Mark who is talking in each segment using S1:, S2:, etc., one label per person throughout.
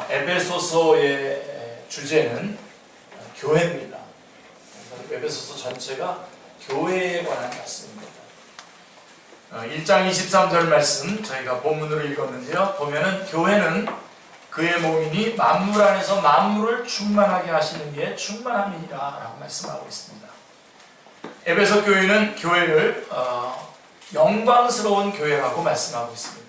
S1: 에베소서의 주제는 교회입니다. 그래서 에베소서 전체가 교회에 관한 말씀입니다. 1장 23절 말씀 저희가 본문으로 읽었는데요. 보면은 교회는 그의 몸이니 만물 안에서 만물을 충만하게 하시는 이에 충만함이니라 라고 말씀하고 있습니다. 에베소 교회는 교회를 영광스러운 교회라고 말씀하고 있습니다.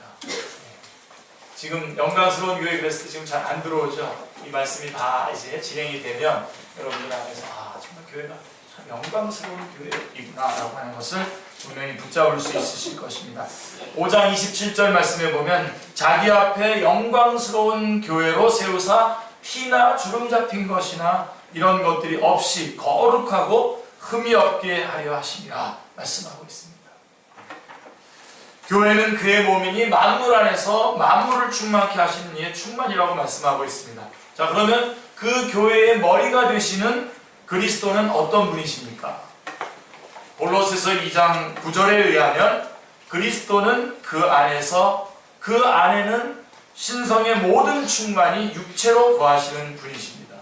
S1: 지금 영광스러운 교회 그랬을 때 지금 잘 안 들어오죠. 이 말씀이 다 이제 진행이 되면 여러분들 안에서 정말 교회가 참 영광스러운 교회이구나 라고 하는 것을 분명히 붙잡을 수 있으실 것입니다. 5장 27절 말씀에 보면 자기 앞에 영광스러운 교회로 세우사 티나 주름 잡힌 것이나 이런 것들이 없이 거룩하고 흠이 없게 하려 하시니라 말씀하고 있습니다. 교회는 그의 몸이니 만물 안에서 만물을 충만케 하시는 이의 충만이라고 말씀하고 있습니다. 자, 그러면 그 교회의 머리가 되시는 그리스도는 어떤 분이십니까? 골로새서 2장 9절에 의하면 그리스도는 그 안에서 그 안에는 신성의 모든 충만이 육체로 거하시는 분이십니다.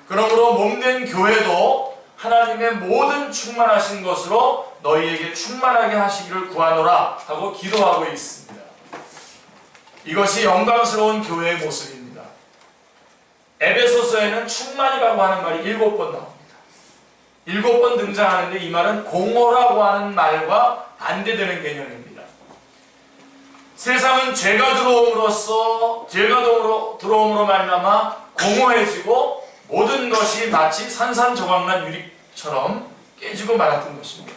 S1: 그러므로 몸된 교회도 하나님의 모든 충만하신 것으로 너희에게 충만하게 하시기를 구하노라 하고 기도하고 있습니다. 이것이 영광스러운 교회의 모습입니다. 에베소서에는 충만이라고 하는 말이 7번 나옵니다. 7번 등장하는데 이 말은 공허라고 하는 말과 반대되는 개념입니다. 세상은 죄가 들어옴으로 말미암아 공허해지고 모든 것이 마치 산산조각난 유리처럼 깨지고 말았던 것입니다.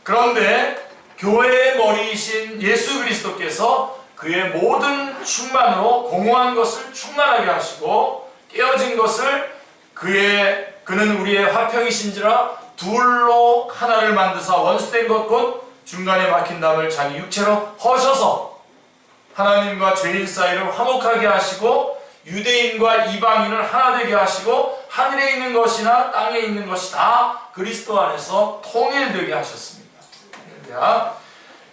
S1: 그런데 교회의 머리이신 예수 그리스도께서 그의 모든 충만으로 공허한 것을 충만하게 하시고 깨어진 것을 그는 우리의 화평이신지라 둘로 하나를 만드사 원수된 것 곧 중간에 막힌 담을 자기 육체로 허셔서 하나님과 죄인 사이를 화목하게 하시고 유대인과 이방인을 하나 되게 하시고 하늘에 있는 것이나 땅에 있는 것이 다 그리스도 안에서 통일되게 하셨습니다.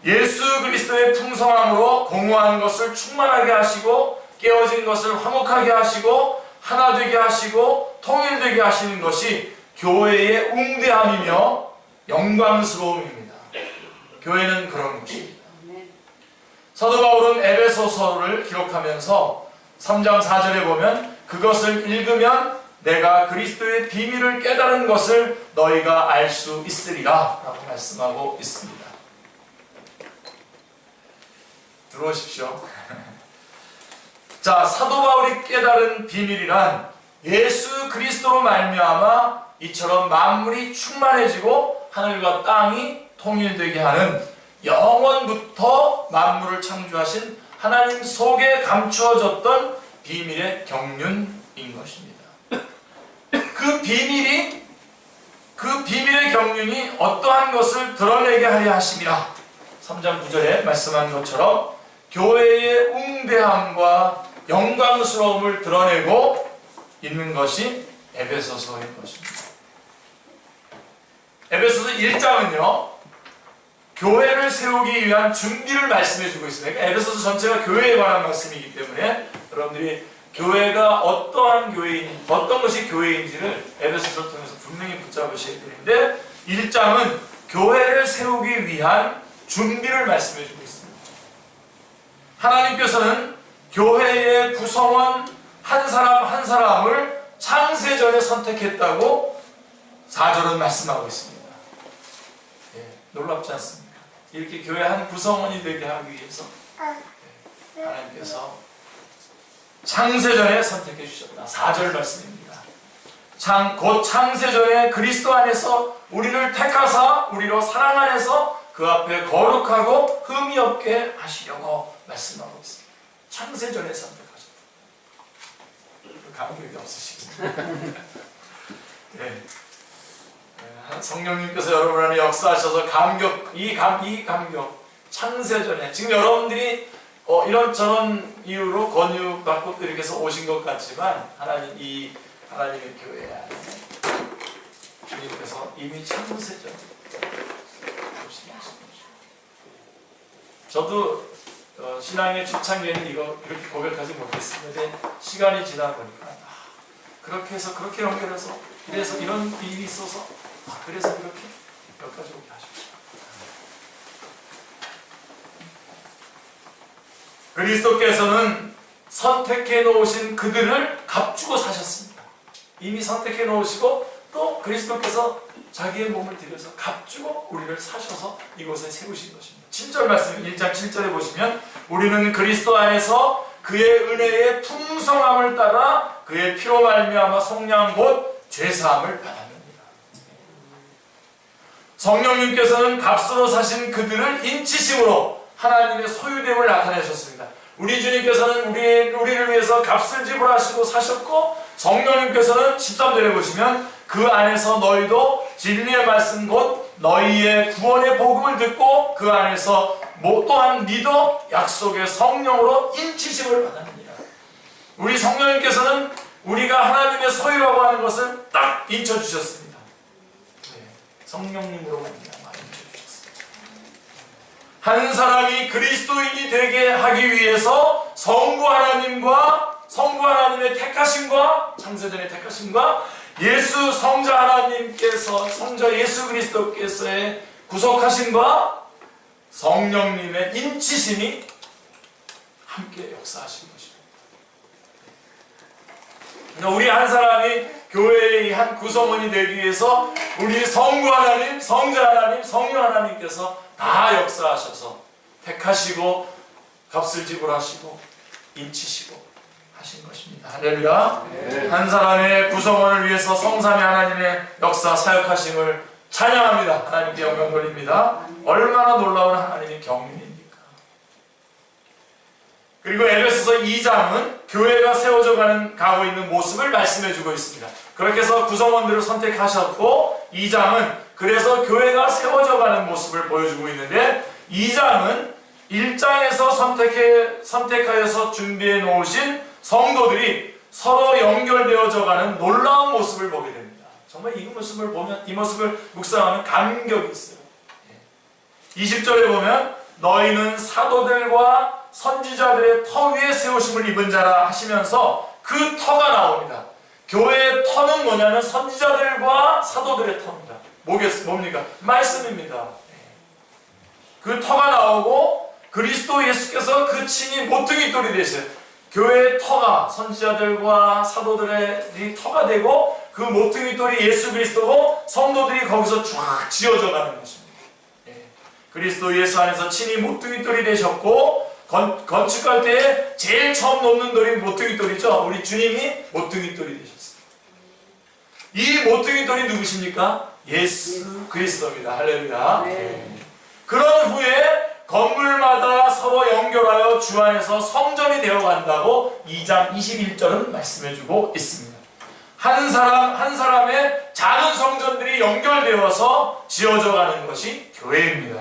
S1: 예수 그리스도의 풍성함으로 공허한 것을 충만하게 하시고 깨어진 것을 화목하게 하시고 하나 되게 하시고 통일되게 하시는 것이 교회의 웅대함이며 영광스러움입니다. 교회는 그런 것입니다. 사도 바울은 에베소서를 기록하면서 3장 4절에 보면 그것을 읽으면 내가 그리스도의 비밀을 깨달은 것을 너희가 알 수 있으리라 라고 말씀하고 있습니다. 들어오십시오. 자, 사도 바울이 깨달은 비밀이란 예수 그리스도로 말미암아 이처럼 만물이 충만해지고 하늘과 땅이 통일되게 하는 영원부터 만물을 창조하신 하나님 속에 감추어졌던 비밀의 경륜인 것입니다. 그 비밀의 경륜이 어떠한 것을 드러내게 하려 하심이라 3장 9절에 말씀한 것처럼 교회의 웅대함과 영광스러움을 드러내고 있는 것이 에베소서인 것입니다. 에베소서 1장은요 교회를 세우기 위한 준비를 말씀해 주고 있습니다. 그러니까 에베소서 전체가 교회에 관한 말씀이기 때문에 여러분들이 교회가 어떠한 교회인, 어떤 것이 교회인지를 에베소서를 통해서 분명히 붙잡으셔야 되는데 1장은 교회를 세우기 위한 준비를 말씀해 주고 있습니다. 하나님께서는 교회의 구성원 한 사람 한 사람을 창세전에 선택했다고 4절은 말씀하고 있습니다. 놀랍지 않습니까? 이렇게 교회 한 구성원이 되게 하기 위해서 하나님께서 창세전에 선택해 주셨다. 4절 말씀입니다. 곧 창세전에 그리스도 안에서 우리를 택하사 우리로 사랑 안에서 그 앞에 거룩하고 흠이 없게 하시려고 말씀하고 있습니다. 창세전에 선택하셨다. 감격이 없으시군요. 네. 성령님께서 여러분 안에 역사하셔서 이 감격 창세전에 지금 여러분들이 이런저런 이유로 권유받고 이렇게 해서 오신 것 같지만 하나님의 교회 안에 주님께서 이미 창세전에 오신 것입니다. 저도 신앙의 초창기에는 이렇게 고백하지 못했었는데 시간이 지나 보니까 그렇게 해서 그렇게 연결해서 그래서 이런 일이 있어서 그래서 이렇게 여기까지 오게 하십시오. 그리스도께서는 선택해 놓으신 그들을 값주고 사셨습니다. 이미 선택해 놓으시고 또 그리스도께서 자기의 몸을 들여서 값주고 우리를 사셔서 이곳에 세우신 것입니다. 7절 말씀 1장 7절에 보시면 우리는 그리스도 안에서 그의 은혜의 풍성함을 따라 그의 피로 말미암아 속량 곧 죄사함을 받았느니라. 성령님께서는 값으로 사신 그들을 인치심으로 하나님의 소유됨을 나타내셨습니다. 우리 주님께서는 우리를 위해서 값을 지불하시고 사셨고 성령님께서는 13절에 보시면 그 안에서 너희도 진리의 말씀 곧 너희의 구원의 복음을 듣고 그 안에서 또한 믿어 약속의 성령으로 인치심을 받았느니라. 우리 성령님께서는 우리가 하나님의 소유라고 하는 것을 딱 인쳐주셨습니다. 성령님으로 인쳐주셨습니다. 한 사람이 그리스도인이 되게 하기 위해서 성부 하나님의 택하심과 창세전의 택하심과 예수 성자 하나님께서 성자 예수 그리스도께서의 구속하심과 성령님의 인치심이 함께 역사하신 것입니다. 우리 한 사람이 교회의 한 구성원이 되기 위해서 우리 성부 하나님, 성자 하나님, 성령 하나님께서 다 역사하셔서 택하시고 값을 지불하시고 인치시고 하신 것입니다. 할렐루야. 네. 한 사람의 구성원을 위해서 성삼위 하나님의 역사 사역하심을 찬양합니다. 하나님께 영광 돌립니다. 얼마나 놀라운 하나님의 경륜입니까? 그리고 에베소서 2장은 교회가 세워져 가고 있는 모습을 말씀해주고 있습니다. 그렇게 해서 구성원들을 선택하셨고 2장은 그래서 교회가 세워져 가는 모습을 보여주고 있는데 2장은 1장에서 선택하여서 준비해 놓으신 성도들이 서로 연결되어져 가는 놀라운 모습을 보게 됩니다. 정말 이 모습을 보면, 이 모습을 묵상하면 감격이 있어요. 20절에 보면 너희는 사도들과 선지자들의 터 위에 세우심을 입은 자라 하시면서 그 터가 나옵니다. 교회의 터는 뭐냐면 선지자들과 사도들의 터입니다. 뭡니까? 말씀입니다. 그 터가 나오고 그리스도 예수께서 그 친히 모퉁이돌이 되세요. 교회의 터가 선지자들과 사도들의 터가 되고 그 모퉁이돌이 예수 그리스도고 성도들이 거기서 쫙 지어져 가는 것입니다. 그리스도 예수 안에서 친히 모퉁이돌이 되셨고 건축할 때 제일 처음 놓는 돌이 모퉁이돌이죠. 우리 주님이 모퉁이돌이 되셨어요. 이 모퉁이돌이 누구십니까? 예수 그리스도입니다. 할렐루야. 네. 그런 후에 건물마다 서로 연결하여 주 안에서 성전이 되어 간다고 2장 21절은 말씀해주고 있습니다. 한 사람의 작은 성전들이 연결되어서 지어져 가는 것이 교회입니다.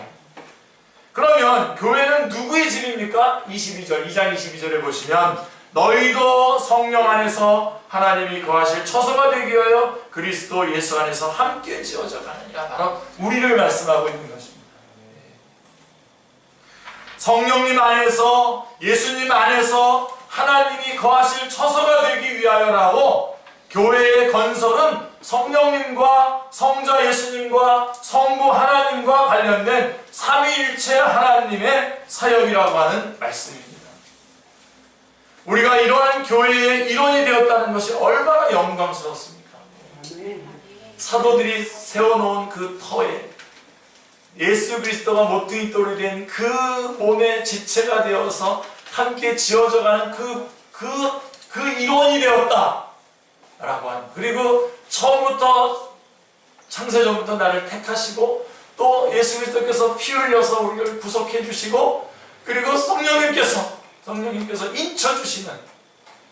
S1: 그러면 교회는 누구의 집입니까? 22절, 2장 22절에 보시면 너희도 성령 안에서 하나님이 거하실 처소가 되기 위하여 그리스도 예수 안에서 함께 지어져 가느니라. 바로 우리를 말씀하고 있는 것입니다. 성령님 안에서 예수님 안에서 하나님이 거하실 처소가 되기 위하여라고 교회의 건설은 성령님과 성자 예수님과 성부 하나님과 관련된 삼위일체 하나님의 사역이라고 하는 말씀입니다. 우리가 이러한 교회의 일원이 되었다는 것이 얼마나 영광스럽습니까? 사도들이 세워놓은 그 터에 예수 그리스도가 모퉁이돌이 된 그 몸의 지체가 되어서 함께 지어져가는 그 일원이 되었다 라고 하는, 그리고 처음부터 창세전부터 나를 택하시고 또 예수 그리스도께서 피 흘려서 우리를 구속해 주시고 그리고 성령님께서 인쳐주시는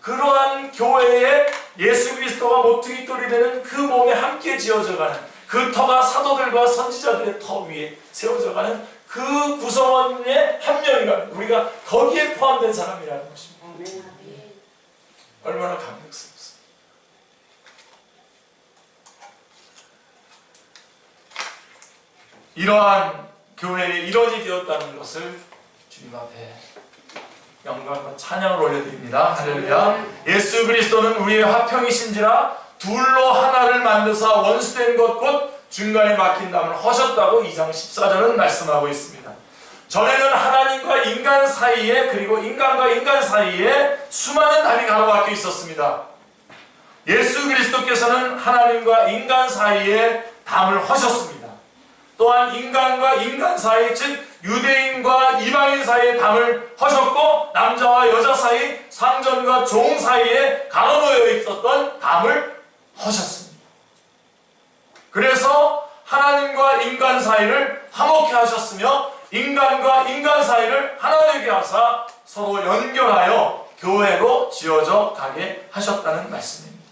S1: 그러한 교회에 예수 그리스도가 모퉁이돌이 되는 그 몸에 함께 지어져가는 그 터가 사도들과 선지자들의 터 위에 세워져가는 그 구성원의 한 명이라는, 우리가 거기에 포함된 사람이라는 것입니다. 얼마나 감격스럽습니다. 이러한 교회의 일원이 되었다는 것을 주님 앞에 영광과 찬양을 올려드립니다. 할렐루야. 예수 그리스도는 우리의 화평이신지라 둘로 하나를 만드사 원수된 것 곧 중간에 막힌 담을 허셨다고 2장 14절은 말씀하고 있습니다. 전에는 하나님과 인간 사이에 그리고 인간과 인간 사이에 수많은 담이 가로막혀 있었습니다. 예수 그리스도께서는 하나님과 인간 사이에 담을 허셨습니다. 또한 인간과 인간 사이, 즉 유대인과 이방인 사이에 담을 허셨고 남자와 여자 사이, 상전과 종 사이에 가로놓여 있었던 담을 허셨습니다. 그래서 하나님과 인간 사이를 화목케 하셨으며 인간과 인간 사이를 하나 되게 하사 서로 연결하여 교회로 지어져 가게 하셨다는 말씀입니다.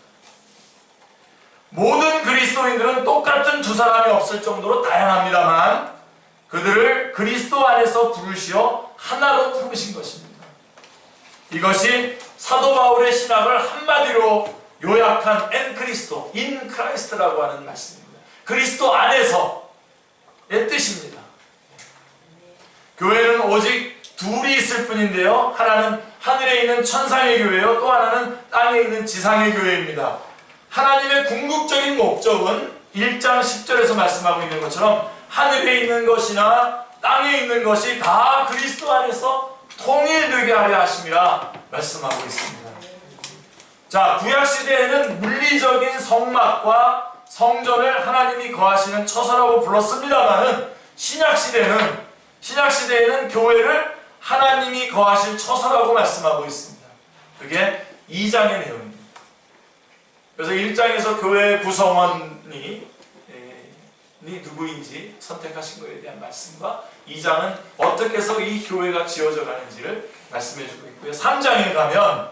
S1: 모든 그리스도인들은 똑같은 두 사람이 없을 정도로 다양합니다만 그들을 그리스도 안에서 부르시어 하나로 부르신 것입니다. 이것이 사도 바울의 신학을 한마디로 요약한 엔크리스토, 인크라이스트라고 하는 말씀입니다. 그리스도 안에서의 뜻입니다. 교회는 오직 둘이 있을 뿐인데요. 하나는 하늘에 있는 천상의 교회요, 또 하나는 땅에 있는 지상의 교회입니다. 하나님의 궁극적인 목적은 1장 10절에서 말씀하고 있는 것처럼 하늘에 있는 것이나 땅에 있는 것이 다 그리스도 안에서 통일되게 하려 하심이라 말씀하고 있습니다. 자, 구약시대에는 물리적인 성막과 성전을 하나님이 거하시는 처소라고 불렀습니다만은 신약시대에는 교회를 하나님이 거하실 처소라고 말씀하고 있습니다. 그게 2장의 내용입니다. 그래서 1장에서 교회 구성원이 누구인지 선택하신 것에 대한 말씀과 2장은 어떻게 해서 이 교회가 지어져 가는지를 말씀해주고 있고요. 3장에 가면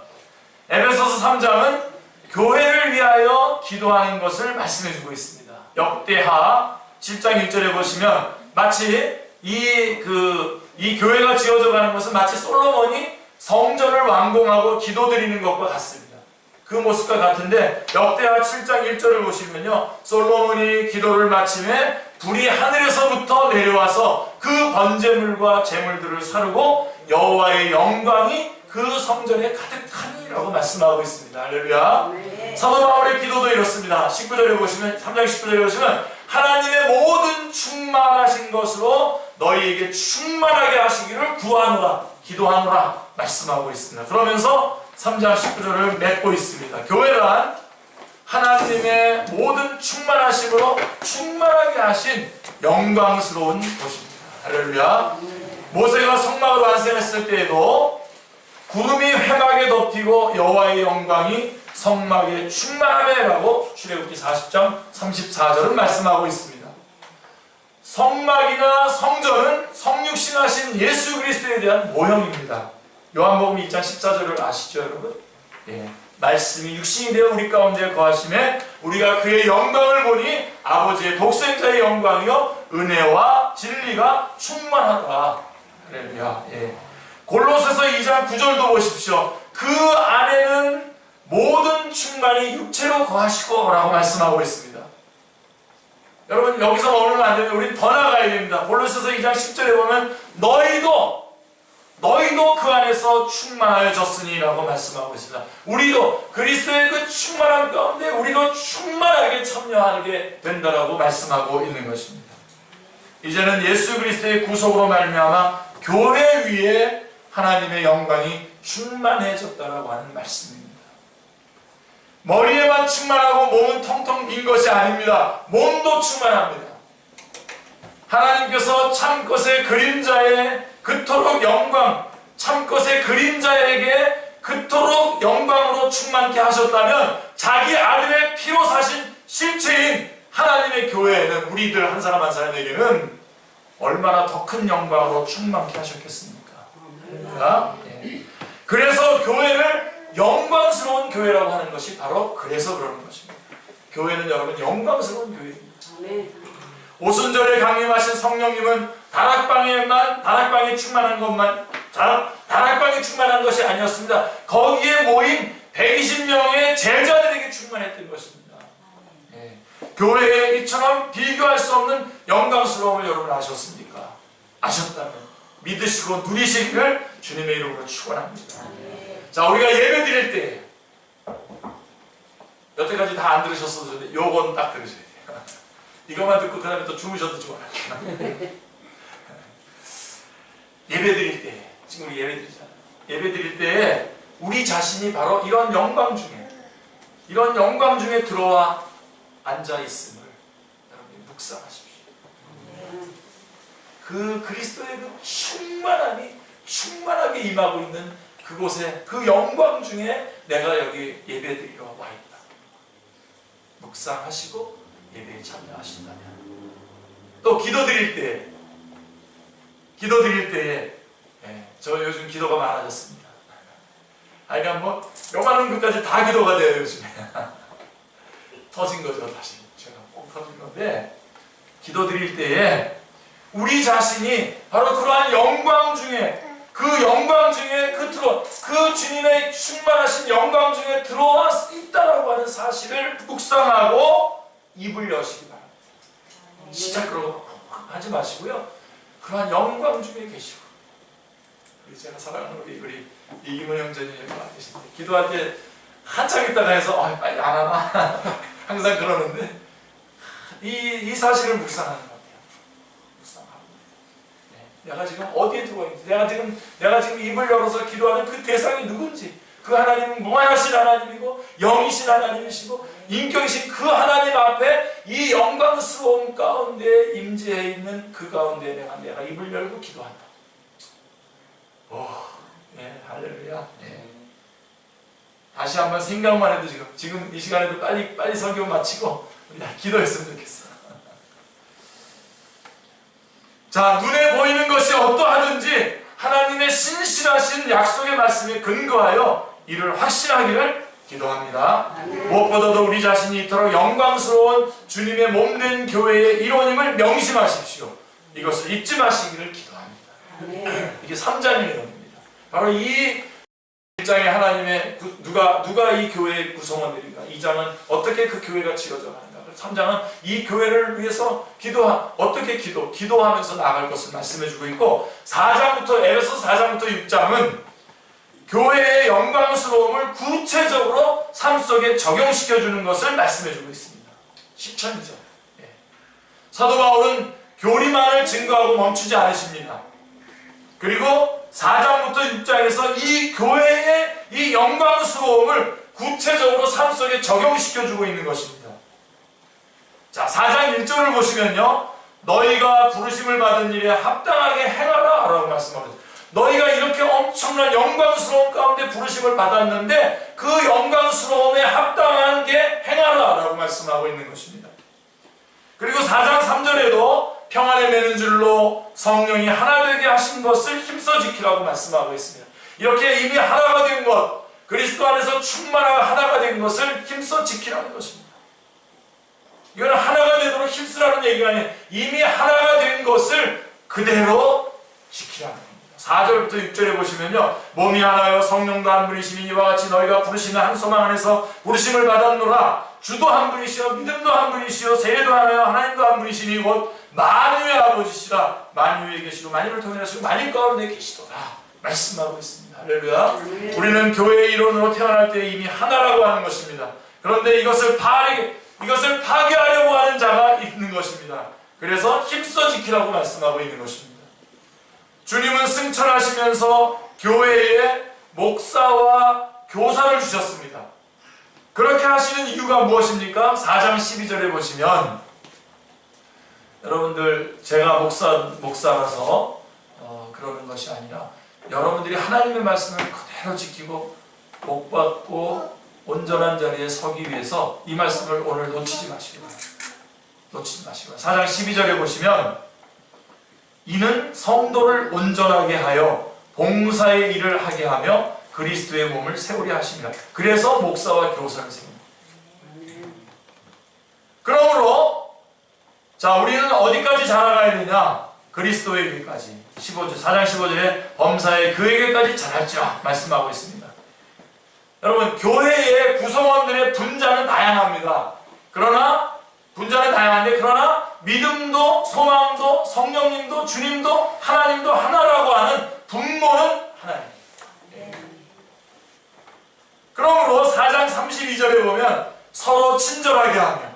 S1: 에베소서 3장은 교회를 위하여 기도하는 것을 말씀해주고 있습니다. 역대하 7장 1절에 보시면 마치 이 교회가 지어져 가는 것은 마치 솔로몬이 성전을 완공하고 기도드리는 것과 같습니다. 그 모습과 같은데 역대하 7장 1절을 보시면요, 솔로몬이 기도를 마침에 불이 하늘에서부터 내려와서 그 번제물과 제물들을 사르고 여호와의 영광이 그 성전에 가득하니라고 말씀하고 있습니다. 할렐루야. 네. 사도 바울의 기도도 이렇습니다. 19절에 보시면, 3장 19절에 보시면 하나님의 모든 충만하신 것으로 너희에게 충만하게 하시기를 구하노라, 기도하노라 말씀하고 있습니다. 그러면서 3장 19절을 맺고 있습니다. 교회란 하나님의 모든 충만하심으로 충만하게 하신 영광스러운 곳입니다. 할렐루야. 모세가 성막을 완성했을 때에도 구름이 회막에 덮이고 여호와의 영광이 성막에 충만하매라고 출애굽기 40장 34절은 말씀하고 있습니다. 성막이나 성전은 성육신하신 예수 그리스도에 대한 모형입니다. 요한복음 2장 14절을 아시죠, 여러분? 예. 말씀이 육신이 되어 우리 가운데 거하심에 우리가 그의 영광을 보니 아버지의 독생자의 영광이요 은혜와 진리가 충만하다. 할렐루야. 예. 골로새서 2장 9절도 보십시오. 그 안에는 모든 충만이 육체로 거하시고 라고 말씀하고 있습니다. 여러분, 여기서 머물면 안 되면 우리는 더 나가야 됩니다. 골로새서 2장 10절에 보면 너희도 그 안에서 충만하여졌으니 라고 말씀하고 있습니다. 우리도 그리스도의 그 충만함 가운데 우리도 충만하게 참여하게 된다라고 말씀하고 있는 것입니다. 이제는 예수 그리스도의 구속으로 말미암아 교회 위에 하나님의 영광이 충만해졌다라고 하는 말씀입니다. 머리에만 충만하고 몸은 텅텅 빈 것이 아닙니다. 몸도 충만합니다. 하나님께서 참것의 그림자에 그토록 영광, 참것의 그림자에게 그토록 영광으로 충만케 하셨다면 자기 아들의 피로 사신 실체인 하나님의 교회에는 우리들 한 사람 한 사람에게는 얼마나 더 큰 영광으로 충만케 하셨겠습니까? 네. 그래서 교회를 영광스러운 교회라고 하는 것이 바로 그래서 그러는 것입니다. 교회는 여러분 영광스러운 교회입니다. 오순절에 강림하신 성령님은 다락방에 충만한 것이 아니었습니다. 거기에 모인 120명의 제자들에게 충만했던 것입니다. 네. 교회에 이처럼 비교할 수 없는 영광스러움을 여러분 아셨습니까? 아셨다면 믿으시고 누리시기를 주님의 이름으로 축원합니다. 자, 우리가 예배 드릴 때 여태까지 다 안 들으셨어도 요건 딱 들으셔야 돼요. 이것만 듣고 그 다음에 또 주무셔도 좋아요. 예배 드릴 때, 지금 우리 예배 드리잖아요. 예배 드릴 때 우리 자신이 바로 이런 영광 중에 들어와 앉아 있음을 여러분이 묵상하십시오. 그 그리스도의 그 충만하게 임하고 있는 그곳에, 그 영광 중에 내가 여기 예배 드리러 와 있다. 묵상하시고 예배에 참여하신다면, 또 기도 드릴 때에 저 요즘 기도가 많아졌습니다. 그러니까 뭐 요만한 것까지 다 기도가 돼요 요즘에. 터진 거죠. 다시 제가 꼭 터진 건데, 기도 드릴 때에 우리 자신이 바로 그러한 영광 중에, 그 주님의 충만하신 영광 중에 들어와 있다라고 하는 사실을 묵상하고 입을 여시기 바랍니다. 진짜 그러고 하지 마시고요. 그러한 영광 중에 계시고, 제가 사랑하는 우리 이기문 형제님 여기 와 계신데, 기도할 때 한참 있다가 해서 빨리 안 하나 항상 그러는데, 이 사실을 묵상하는 것 같아요. 묵상하고, 내가 지금 어디에 들어와 있는지, 내가 지금 입을 열어서 기도하는 그 대상이 누군지, 그 하나님은 무한하신 하나님이고 영이신 하나님이시고 인격이신 그 하나님 앞에 이 영광스러운 가운데 임재해 있는 그 가운데 내가 입을 열고 기도한다. 할렐루야. 다시 한번 생각만 해도 지금 이 시간에도 빨리 설교 마치고 우리 기도했으면 좋겠어. 자, 눈에 보이는 것이 어떠하든지 하나님의 신실하신 약속의 말씀에 근거하여 이를 확신하기를 기도합니다. 무엇보다도 우리 자신이 이토록 영광스러운 주님의 몸된 교회의 일원임을 명심하십시오. 이것을 잊지 마시기를 기도합니다. 이게 3장의 내용입니다. 바로 이 1장에 하나님의 누가 이 교회의 구성원들인가, 2장은 어떻게 그 교회가 지어져 가는가, 3장은 이 교회를 위해서 어떻게 기도하면서 나아갈 것을 말씀해주고 있고, 4장부터 에베소 4장부터 6장은 교회의 영광스러움을 구체적으로 삶 속에 적용시켜주는 것을 말씀해주고 있습니다. 실천이죠. 사도 바울은 교리만을 증거하고 멈추지 않으십니다. 그리고 4장부터 6장에서 이 교회의 이 영광스러움을 구체적으로 삶 속에 적용시켜주고 있는 것입니다. 자, 4장 1절을 보시면요, 너희가 부르심을 받은 일에 합당하게 행하라 라고 말씀하고 있습니다. 너희가 이렇게 엄청난 영광스러운 가운데 부르심을 받았는데 그 영광스러움에 합당한 게 행하라 라고 말씀하고 있는 것입니다. 그리고 4장 3절에도 평안에 매는 줄로 성령이 하나 되게 하신 것을 힘써 지키라고 말씀하고 있습니다. 이렇게 이미 하나가 된 것, 그리스도 안에서 충만한 하나가 된 것을 힘써 지키라는 것입니다. 이거는 하나가 되도록 힘쓰라는 얘기가 아니에요. 이미 하나가 된 것을 그대로 지키라는 겁니다. 4절부터 6절에 보시면요, 몸이 하나요 성령도 한 분이시니 이와 같이 너희가 부르시는 한 소망 안에서 부르심을 받았노라. 주도 한 분이시요 믿음도 한 분이시요 세례도 하나요 하나님도 한 분이시니 곧 만유의 아버지시라. 만유에 계시고 만유를 통일하시고 만유 가운데 계시도다 말씀하고 있습니다. 할렐루야. 우리는 교회의 일원으로 태어날 때 이미 하나라고 하는 것입니다. 그런데 이것을 파괴하려고 하는 자가 있는 것입니다. 그래서 힘써 지키라고 말씀하고 있는 것입니다. 주님은 승천하시면서 교회에 목사와 교사를 주셨습니다. 그렇게 하시는 이유가 무엇입니까? 4장 12절에 보시면, 여러분들 제가 목사라서 그러는 것이 아니라 여러분들이 하나님의 말씀을 그대로 지키고 복받고 온전한 자리에 서기 위해서 이 말씀을 오늘 놓치지 마시기 바랍니다. 4장 12절에 보시면, 이는 성도를 온전하게 하여 봉사의 일을 하게 하며 그리스도의 몸을 세우려 하십니다. 그래서 목사와 교사를 세웁니다. 그러므로 자, 우리는 어디까지 자라가야 되냐? 그리스도에게까지. 4장 15절에 범사에 그에게까지 자랄지라 말씀하고 있습니다. 여러분, 교회의 구성원들의 분자는 다양합니다. 그러나 믿음도 소망도 성령님도 주님도 하나님도 하나라고 하는 분모는 하나입니다. 그러므로 4장 32절에 보면 서로 친절하게 하며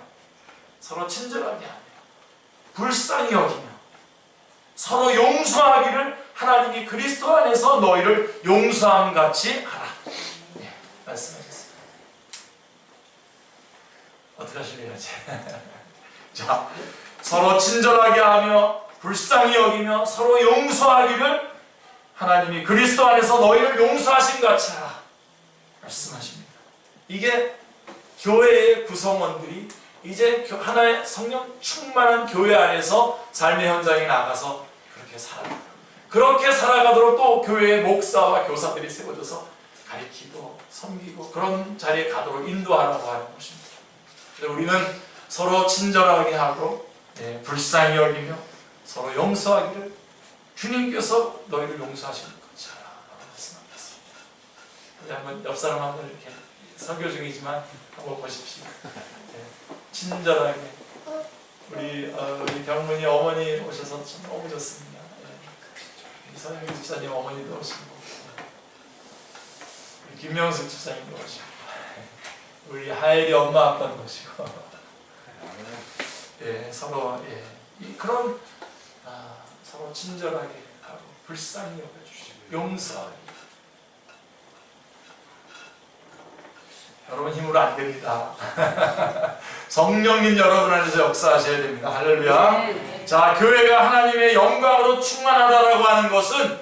S1: 불쌍히 여기며 서로 용서하기를 하나님이 그리스도 안에서 너희를 용서함 같이 하라. 말씀하셨습니다. 어떻게 하실래요? 자, 서로 친절하게 하며 불쌍히 여기며 서로 용서하기를 하나님이 그리스도 안에서 너희를 용서하신 같이 하라 말씀하십니다. 이게 교회의 구성원들이 이제 하나의 성령 충만한 교회 안에서 삶의 현장에 나가서 그렇게 살아가도록, 그렇게 살아가도록 또 교회의 목사와 교사들이 세워져서 가르치고 섬기고 그런 자리에 가도록 인도하라고 하는 것입니다. 우리는 서로 친절하게 하고 불쌍히 여기며 서로 용서하기를 주님께서 너희를 용서하시는 것처럼 말씀하셨습니다. 한번 옆 사람 한번 이렇게 설교 중이지만 한번 보십시오. 친절하게 우리 병문이 어머니 오셔서 참 너무 좋습니다. 서영기 집사님 어머니도 오시고 김명숙 집사님도 오시고 우리 하엘이 엄마 아빠도 오시고 서로 그런 서로 친절하게 하고 불쌍히 여겨주시고 용서하기. 여러분 힘으로 안 됩니다. 성령님 여러분 안에서 역사하셔야 됩니다. 할렐루야. 자, 교회가 하나님의 영광으로 충만하다라고 하는 것은,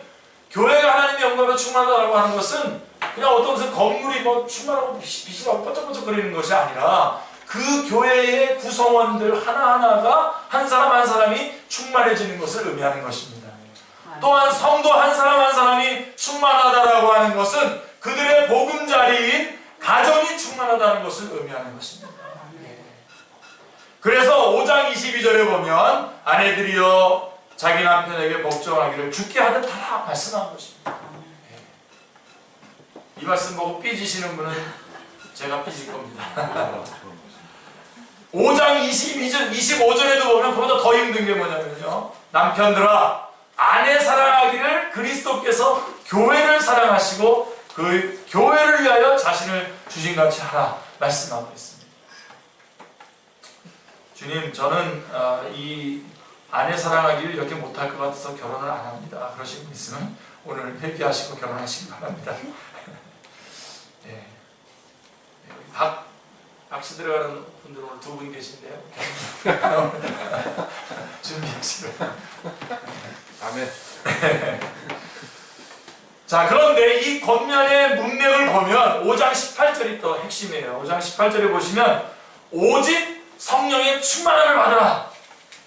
S1: 교회가 하나님의 영광으로 충만하다라고 하는 것은 그냥 어떤 무슨 건물이 뭐 충만하고 빛이 나고 번쩍번쩍 거리는 것이 아니라 그 교회의 구성원들 하나하나가 한 사람 한 사람이 충만해지는 것을 의미하는 것입니다. 또한 성도 한 사람 한 사람이 충만하다라고 하는 것은 그들의 보금자리인 가정이 충만하다는 것을 의미하는 것입니다. 그래서 5장 22절에 보면 아내들이여 자기 남편에게 복종하기를 주께 하듯 하라 말씀한 것입니다. 이 말씀 보고 삐지시는 분은 제가 삐질 겁니다. 5장 22절, 25절에도 보면 그보다 더 힘든 게 뭐냐면요, 남편들아 아내 사랑하기를 그리스도께서 교회를 사랑하시고 그 교회를 위하여 자신을 주신같이 하라 말씀하고 있습니다. 주님, 저는 이 아내 사랑하기를 이렇게 못할 것 같아서 결혼을 안 합니다. 그러신 분 있으면 오늘 회개하시고 결혼하시기 바랍니다. 박씨 들어가는 분들 오늘 두 분 계신데요. 준비하시고.
S2: 아멘.
S1: 자, 그런데 이 겉면의 문맥을 보면 5장 18절이 또 핵심이에요. 5장 18절에 보시면 오직 성령의 충만함을 받으라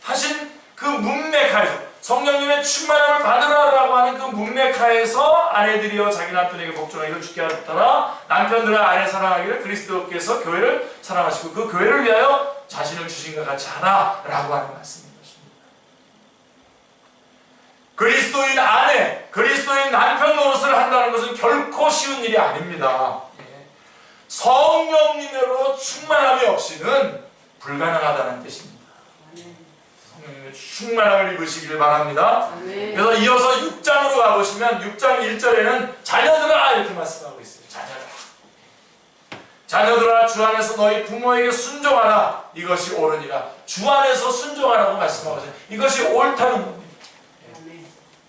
S1: 하신 그 문맥하에서, 성령님의 충만함을 받으라라고 하는 그 문맥하에서 아내들이여 자기 남편에게 복종하기를 주께 하였더라. 남편들아 아내 사랑하기를 그리스도께서 교회를 사랑하시고 그 교회를 위하여 자신을 주신 것 같이 하라라고 하는 말씀입니다. 그리스도인 아내, 그리스도인 남편 노릇을 한다는 것은 결코 쉬운 일이 아닙니다. 성령님으로 충만함이 없이는 불가능하다는 뜻입니다. 성령님의 충만함을 입으시기를 바랍니다. 그래서 이어서 6장으로 가보시면 6장 1절에는 자녀들아 이렇게 말씀하고 있어요. 자녀들아 주 안에서 너희 부모에게 순종하라. 이것이 옳으니라. 주 안에서 순종하라고 말씀하고 있어요. 이것이 옳다는 겁니다.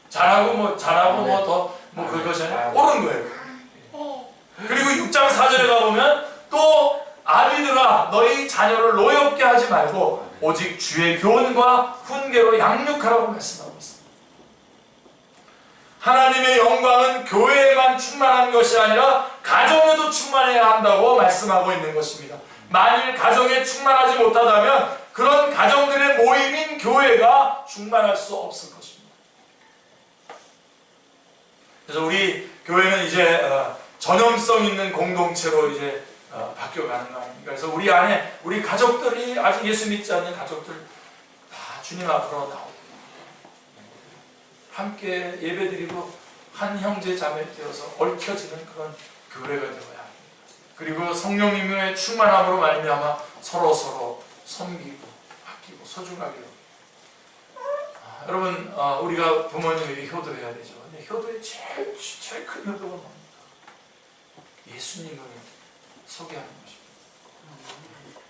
S1: 잘하고 그것이 아니라 옳은 거예요. 그리고 6장 4절에 가보면 또 아비들아 너희 자녀를 노엽게 하지 말고 오직 주의 교훈과 훈계로 양육하라고 말씀하고 있습니다. 하나님의 영광은 교회에만 충만한 것이 아니라 가정에도 충만해야 한다고 말씀하고 있는 것입니다. 만일 가정에 충만하지 못하다면 그런 가정들의 모임인 교회가 충만할 수 없을 것입니다. 그래서 우리 교회는 이제 전염성 있는 공동체로 이제 바뀌어가는 거 아닙니까? 그래서 우리 안에 우리 가족들이 아직 예수 믿지 않는 가족들 다 주님 앞으로 나오고 함께 예배드리고 한 형제 자매 되어서 얽혀지는 그런 교회가 되어야 합니다. 그리고 성령님의 충만함으로 말미암아 서로 섬기고 아끼고 소중하게 여러분 우리가 부모님에게 효도해야 되죠. 근데 효도의 제일 큰 효도가 뭡니까? 예수님을 소개하는 것입니다.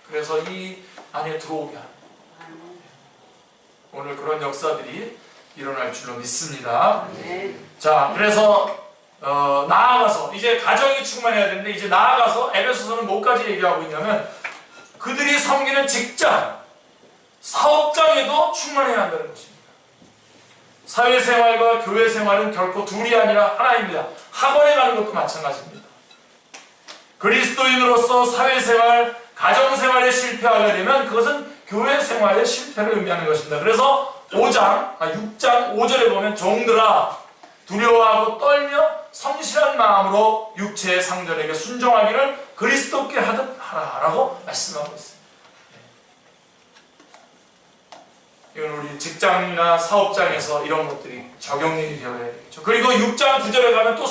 S1: 그래서 이 안에 들어오게 하는 거예요. 오늘 그런 역사들이 일어날 줄로 믿습니다. 자, 그래서 나아가서 이제 가정이 충만해야 되는데 이제 나아가서 에베소서는 뭐까지 얘기하고 있냐면 그들이 섬기는 직장, 사업장에도 충만해야 한다는 것입니다. 사회생활과 교회생활은 결코 둘이 아니라 하나입니다. 학원에 가는 것도 마찬가지입니다. 그리스도인으로서 사회생활, 가정생활에 실패하게 되면 그것은 교회생활의 실패를 의미하는 것입니다. 그래서 6장 5절에 보면 종들아 두려워하고 떨며 성실한 마음으로 육체의 상전에게 순종하기를 그리스도께 하듯 하라라고 말씀하고 있습니다. 이건 우리 직장이나 사업장에서 이런 것들이 적용이 되어야 되겠죠. 그리고 6장 9절에 가면 또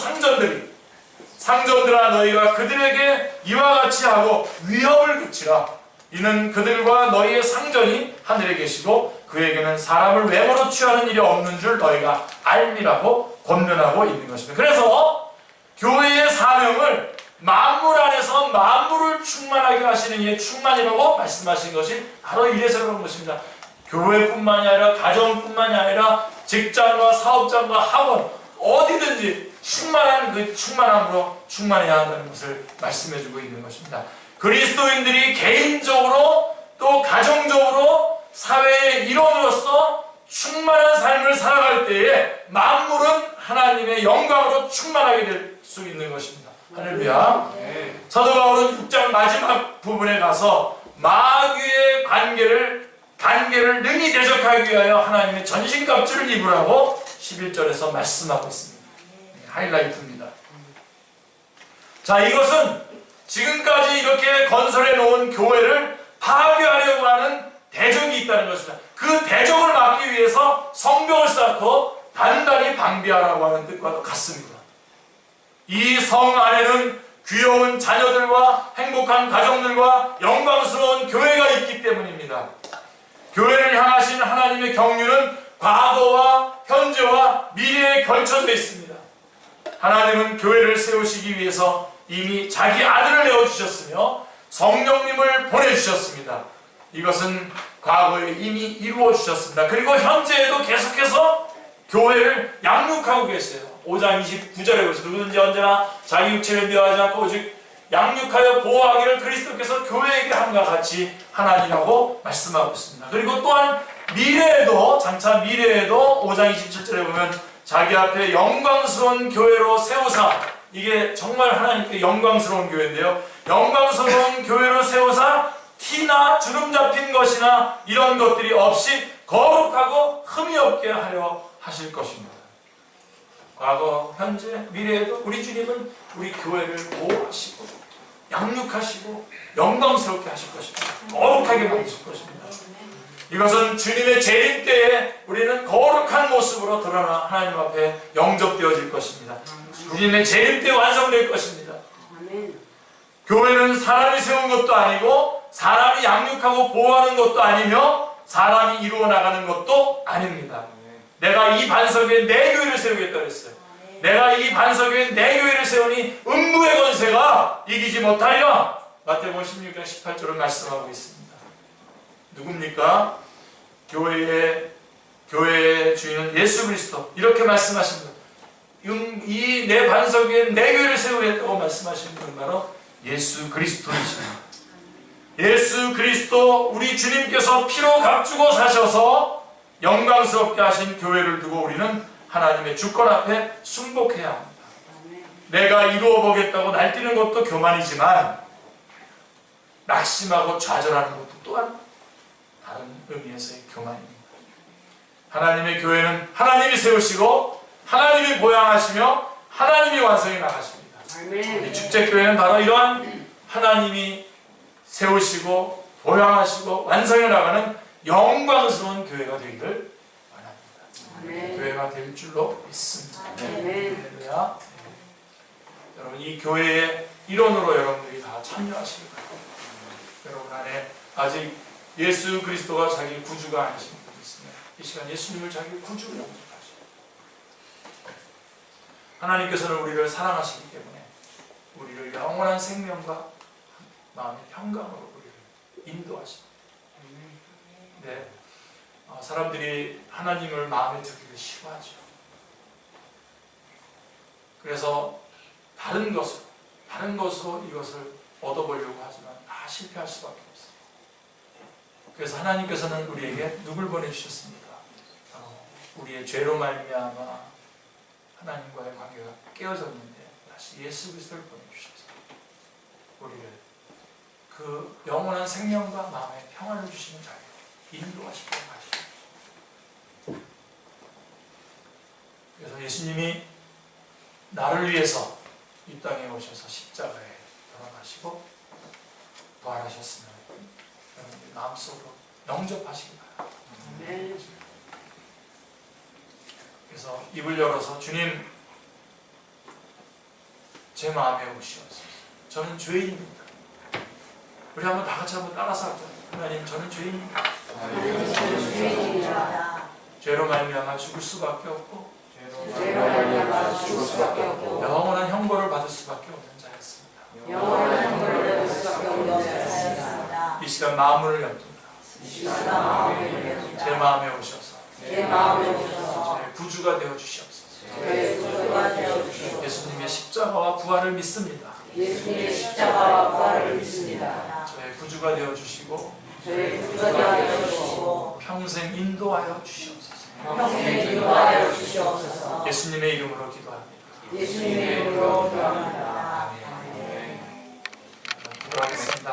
S1: 상전들아 너희가 그들에게 이와 같이 하고 위협을 그치라. 이는 그들과 너희의 상전이 하늘에 계시고 그에게는 사람을 외모로 취하는 일이 없는 줄 너희가 알미라고 권면하고 있는 것입니다. 그래서 교회의 사명을 만물 안에서 만물을 충만하게 하시는 이의 충만이라고 말씀하신 것이 바로 이래서 그런 것입니다. 교회뿐만이 아니라 가정뿐만이 아니라 직장과 사업장과 학원 어디든지 충만한 그 충만함으로 충만해야 한다는 것을 말씀해주고 있는 것입니다. 그리스도인들이 개인적으로 또 가정적으로 사회의 일원으로서 충만한 삶을 살아갈 때에 만물은 하나님의 영광으로 충만하게 될 수 있는 것입니다. 할렐루야. 사도 바울은 6장 마지막 부분에 가서 마귀의 관계를 능히 대적하기 위하여 하나님의 전신갑주를 입으라고 11절에서 말씀하고 있습니다. 하이라이트입니다. 자, 이것은 지금까지 이렇게 건설해 놓은 교회를 파괴하려고 하는 대적이 있다는 것입니다. 그 대적을 막기 위해서 성벽을 쌓고 단단히 방비하라고 하는 뜻과도 같습니다. 이 성 안에는 귀여운 자녀들과 행복한 가정들과 영광스러운 교회가 있기 때문입니다. 교회를 향하신 하나님의 경륜은 과거와 현재와 미래에 걸쳐져 있습니다. 하나님은 교회를 세우시기 위해서 이미 자기 아들을 내어주셨으며 성령님을 보내주셨습니다. 이것은 과거에 이미 이루어 주셨습니다. 그리고 현재에도 계속해서 교회를 양육하고 계세요. 5장 29절에 보시면 누구든지 언제나 자기 육체를 미워하지 않고 오직 양육하여 보호하기를 그리스도께서 교회에게 함과 같이 하나니라고 말씀하고 있습니다. 그리고 또한 미래에도 장차 미래에도 5장 27절에 보면 자기 앞에 영광스러운 교회로 세우사, 이게 정말 하나님께 영광스러운 교회인데요, 영광스러운 교회로 세우사 티나 주름 잡힌 것이나 이런 것들이 없이 거룩하고 흠이 없게 하려 하실 것입니다. 과거, 현재, 미래에도 우리 주님은 우리 교회를 보호하시고 양육하시고 영광스럽게 하실 것입니다. 거룩하게 만드실 것입니다. 이것은 주님의 재림 때에 우리는 거룩한 모습으로 드러나 하나님 앞에 영접되어질 것입니다. 주님의 재림 때 완성될 것입니다. 교회는 사람이 세운 것도 아니고 사람이 양육하고 보호하는 것도 아니며 사람이 이루어 나가는 것도 아닙니다. 내가 이 반석 위에 내 교회를 세우겠다 그랬어요. 내가 이 반석 위에 내 교회를 세우니 음부의 권세가 이기지 못하리라. 마태복음 16장 18절을 말씀하고 있습니다. 누굽니까? 교회의 주인은 예수 그리스도. 이렇게 말씀하십니다. 이 내 반석 위에 내 교회를 세우겠다고 말씀하시는 분 바로 예수 그리스도이십니다. 예수 그리스도 우리 주님께서 피로 값주고 사셔서 영광스럽게 하신 교회를 두고 우리는 하나님의 주권 앞에 순복해야 합니다. 내가 이루어 보겠다고 날뛰는 것도 교만이지만 낙심하고 좌절하는 것도 또한 다른 의미에서의 교만입니다. 하나님의 교회는 하나님이 세우시고 하나님이 보양하시며 하나님이 완성해 나가십니다. 우리 축제교회는 바로 이러한 하나님이 세우시고 보양하시고 완성해 나가는 영광스러운 교회가 되기를 원합니다. 교회가 될 줄로 믿습니다. 할렐루야. 여러분, 이 교회의 일원으로 여러분들이 다 참여하시기 바랍니다. 여러분 안에 아직 예수 그리스도가 자기 구주가 아니신 분이 있으면 이 시간 예수님을 자기 구주로 영접하시고, 하나님께서는 우리를 사랑하시기 때문에 우리를 영원한 생명과 마음의 평강으로 우리를 인도하십니다. 네, 사람들이 하나님을 마음에 두기를 싫어하죠. 그래서 다른 것으로 이것을 얻어보려고 하지만 다 실패할 수밖에 없어요. 그래서 하나님께서는 우리에게 누굴 보내주셨습니까? 우리의 죄로 말미암아 하나님과의 관계가 깨어졌는데 다시 예수 그리스도를 보내주셔서 우리를 그 영원한 생명과 마음의 평안을 주시는 자리로 인도하시고 가시죠. 그래서 예수님이 나를 위해서 이 땅에 오셔서 십자가에 돌아가시고 부활하셨으면 여러분들 마음속으로 영접하시기 바랍니다. 그래서 입을 열어서 주님, 제 마음에 오시옵소서. 저는 죄인입니다. 우리 한번 다 같이 한번 따라서 하죠. 하나님, 저는 죄인입니다. 죄로 말미암아 죽을 수밖에 없고 영원한 형벌을 받을 수밖에 없는 자였습니다. 이 시간 마음을 열립니다. 제 마음에 오셔서 제 구주가 되어 주시옵소서. 예수님의 십자가와 부활을 믿습니다. 저의 구주가 되어 주시고 평생 인도하여 주시옵소서. 예수님의 이름으로 기도합니다. 기도하겠습니다.